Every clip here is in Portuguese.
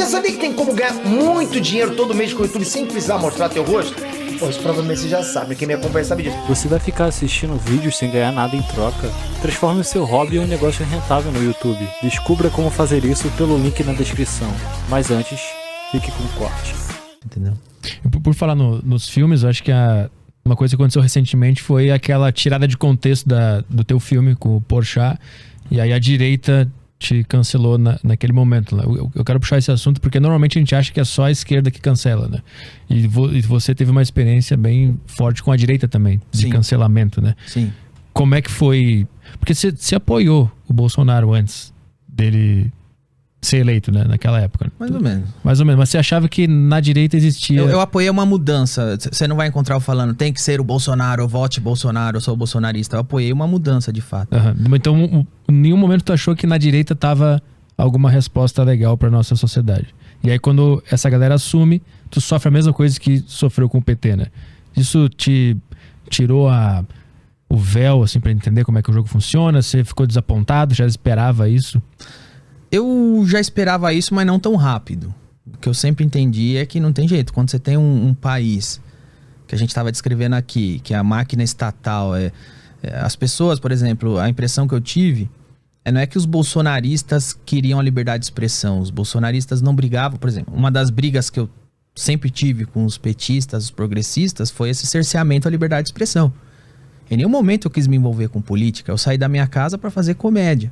Você sabia que tem como ganhar muito dinheiro todo mês com o YouTube sem precisar mostrar teu rosto? Pô, isso provavelmente você já sabe, quem me acompanha sabe disso. Você vai ficar assistindo vídeos sem ganhar nada em troca? Transforme o seu hobby em um negócio rentável no YouTube. Descubra como fazer isso pelo link na descrição. Mas antes, fique com o corte. Entendeu? Por falar nos filmes, eu acho que uma coisa que aconteceu recentemente foi aquela tirada de contexto do teu filme com o Porchat. E aí a direita te cancelou naquele momento. Eu quero puxar esse assunto porque normalmente a gente acha que é só a esquerda que cancela, né? E você teve uma experiência bem forte com a direita também, de cancelamento, né? Sim. Como é que foi? Porque você apoiou o Bolsonaro antes dele ser eleito, né? Naquela época. Mais ou menos. Mais ou menos. Mas você achava que na direita existia... Eu apoiei uma mudança. Você não vai encontrar eu falando, tem que ser o Bolsonaro, vote Bolsonaro, eu sou bolsonarista. Eu apoiei uma mudança, de fato. Uhum. Então, em nenhum momento tu achou que na direita tava alguma resposta legal pra nossa sociedade. E aí, quando essa galera assume, tu sofre a mesma coisa que sofreu com o PT, né? Isso te tirou o véu, assim, pra entender como é que o jogo funciona? Você ficou desapontado? Já esperava isso? Eu já esperava isso, mas não tão rápido. O que eu sempre entendi é que não tem jeito. Quando você tem um país, que a gente estava descrevendo aqui, que é a máquina estatal, as pessoas, por exemplo, a impressão que eu tive, não é que os bolsonaristas queriam a liberdade de expressão. Os bolsonaristas não brigavam, por exemplo. Uma das brigas que eu sempre tive com os petistas, os progressistas, foi esse cerceamento à liberdade de expressão. Em nenhum momento eu quis me envolver com política. Eu saí da minha casa para fazer comédia,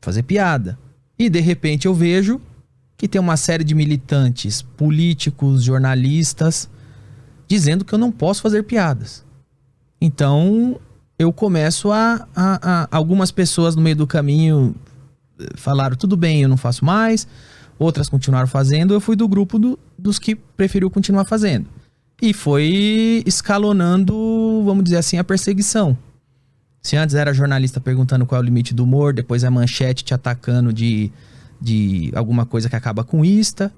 fazer piada. E de repente eu vejo que tem uma série de militantes, políticos, jornalistas, dizendo que eu não posso fazer piadas. Então eu começo algumas pessoas no meio do caminho falaram, tudo bem, eu não faço mais. Outras continuaram fazendo, eu fui do grupo dos que preferiu continuar fazendo. E foi escalonando, vamos dizer assim, a perseguição. Se antes era jornalista perguntando qual é o limite do humor, depois é manchete te atacando de alguma coisa que acaba com ista,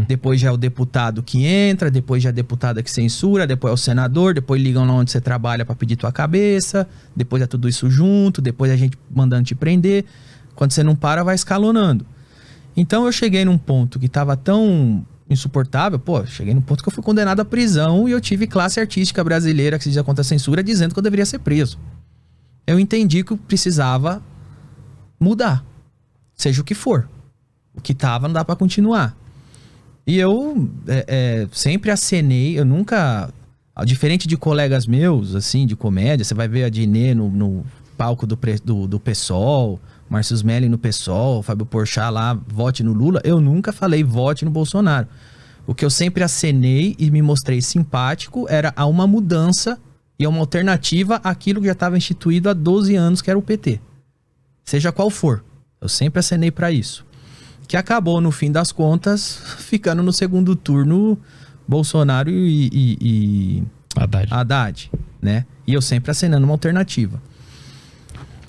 depois já é o deputado que entra, depois já é a deputada que censura, depois é o senador, depois ligam lá onde você trabalha pra pedir tua cabeça, depois é tudo isso junto, depois a gente mandando te prender. Quando você não para, vai escalonando. Então eu cheguei num ponto que tava tão insuportável, cheguei num ponto que eu fui condenado à prisão e eu tive classe artística brasileira que se diz contra a censura dizendo que eu deveria ser preso. Eu entendi que eu precisava mudar, seja o que for. O que tava não dá pra continuar. E eu sempre acenei, eu nunca... Diferente de colegas meus, assim, de comédia, você vai ver a Dinê no palco do PSOL, Márcio Smelling no PSOL, Fábio Porchat lá, vote no Lula. Eu nunca falei vote no Bolsonaro. O que eu sempre acenei e me mostrei simpático era a uma mudança e uma alternativa àquilo que já estava instituído há 12 anos, que era o PT. Seja qual for. Eu sempre acenei para isso. Que acabou, no fim das contas, ficando no segundo turno Bolsonaro e Haddad, né? E eu sempre acenando uma alternativa.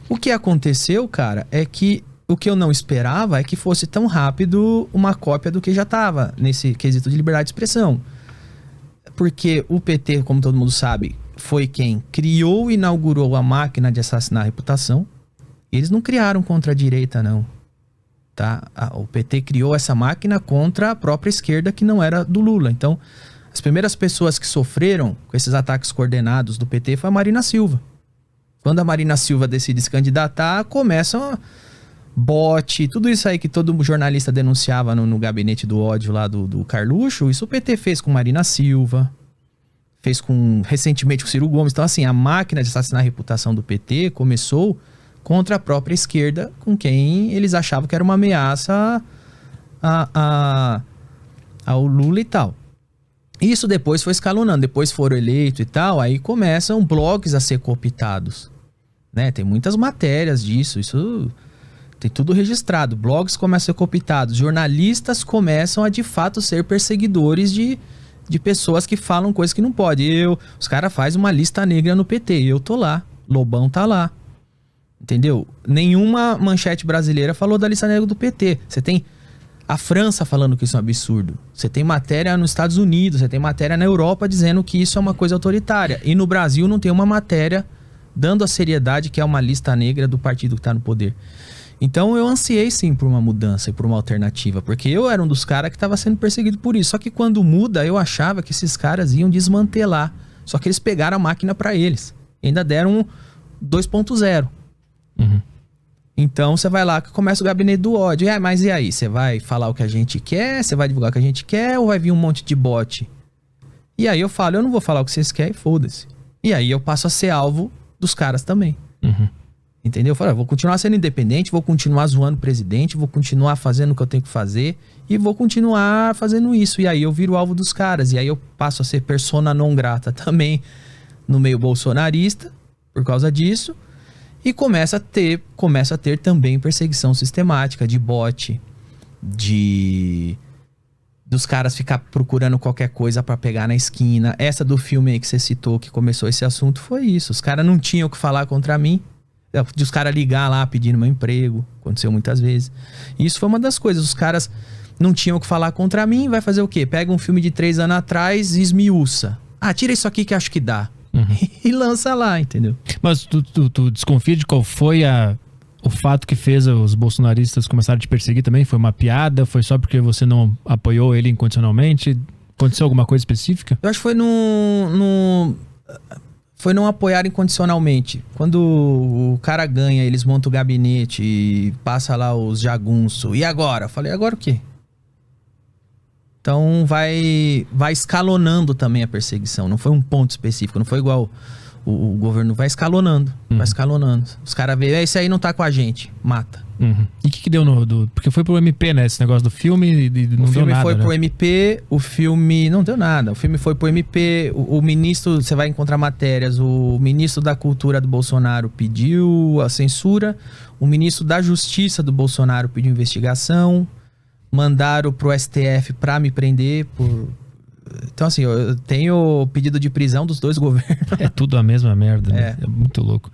O que aconteceu, cara, é que o que eu não esperava é que fosse tão rápido uma cópia do que já estava nesse quesito de liberdade de expressão. Porque o PT, como todo mundo sabe, foi quem criou e inaugurou a máquina de assassinar a reputação. Eles não criaram contra a direita, não. Tá? O PT criou essa máquina contra a própria esquerda, que não era do Lula. Então, as primeiras pessoas que sofreram com esses ataques coordenados do PT foi a Marina Silva. Quando a Marina Silva decide se candidatar, começam bote, tudo isso aí que todo jornalista denunciava no gabinete do ódio lá do Carluxo, isso o PT fez com Marina Silva, fez recentemente com Ciro Gomes. Então, assim, a máquina de assassinar a reputação do PT começou contra a própria esquerda, com quem eles achavam que era uma ameaça ao Lula e tal. Isso depois foi escalonando, depois foram eleitos e tal, aí começam blogs a ser cooptados, né? Tem muitas matérias disso, isso tem tudo registrado. Blogs começam a ser cooptados, jornalistas começam a de fato ser perseguidores de pessoas que falam coisas que não pode. Os caras fazem uma lista negra no PT, eu tô lá, Lobão tá lá. Entendeu? Nenhuma manchete brasileira falou da lista negra do PT. Você tem a França falando que isso é um absurdo. Você tem matéria nos Estados Unidos, você tem matéria na Europa dizendo que isso é uma coisa autoritária. E no Brasil não tem uma matéria dando a seriedade que é uma lista negra do partido que está no poder. Então eu ansiei sim por uma mudança e por uma alternativa, porque eu era um dos caras que estava sendo perseguido por isso. Só que quando muda, eu achava que esses caras iam desmantelar. Só que eles pegaram a máquina para eles. E ainda deram um 2.0. Então você vai lá que começa o gabinete do ódio. Mas e aí? Você vai falar o que a gente quer? Você vai divulgar o que a gente quer? Ou vai vir um monte de bot? E aí eu falo, eu não vou falar o que vocês querem, foda-se. E aí eu passo a ser alvo dos caras também. Entendeu? Eu falo, vou continuar sendo independente, vou continuar zoando o presidente, vou continuar fazendo o que eu tenho que fazer e vou continuar fazendo isso. E aí eu viro alvo dos caras. E aí eu passo a ser persona não grata também no meio bolsonarista por causa disso. E começa a ter também perseguição sistemática de bot, dos caras ficar procurando qualquer coisa pra pegar na esquina. Essa do filme aí que você citou, que começou esse assunto, foi isso. Os caras não tinham o que falar contra mim. De os caras ligar lá pedindo meu emprego. Aconteceu muitas vezes. E isso foi uma das coisas. Os caras não tinham o que falar contra mim. Vai fazer o quê? Pega um filme de 3 anos atrás e esmiuça. Tira isso aqui que acho que dá. E lança lá, entendeu? Mas tu desconfia de qual foi o fato que fez os bolsonaristas começarem a te perseguir também? Foi uma piada? Foi só porque você não apoiou ele incondicionalmente? Aconteceu alguma coisa específica? Eu acho que foi foi não apoiar incondicionalmente. Quando o cara ganha, eles montam o gabinete e passa lá os jagunços. E agora? Eu falei, agora o quê? Então vai escalonando também a perseguição. Não foi um ponto específico. Não foi igual o governo. Vai escalonando. Vai escalonando. Os caras veem, esse aí não tá com a gente. Mata. E o que deu porque foi pro MP, né? Esse negócio do filme e não deu nada. O filme foi né? pro MP, o filme... Não deu nada. O filme foi pro MP, o ministro... Você vai encontrar matérias. O ministro da Cultura do Bolsonaro pediu a censura. O ministro da Justiça do Bolsonaro pediu investigação. Mandaram pro STF pra me prender por... Então, assim, eu tenho pedido de prisão dos dois governos. É tudo a mesma merda, né? É muito louco.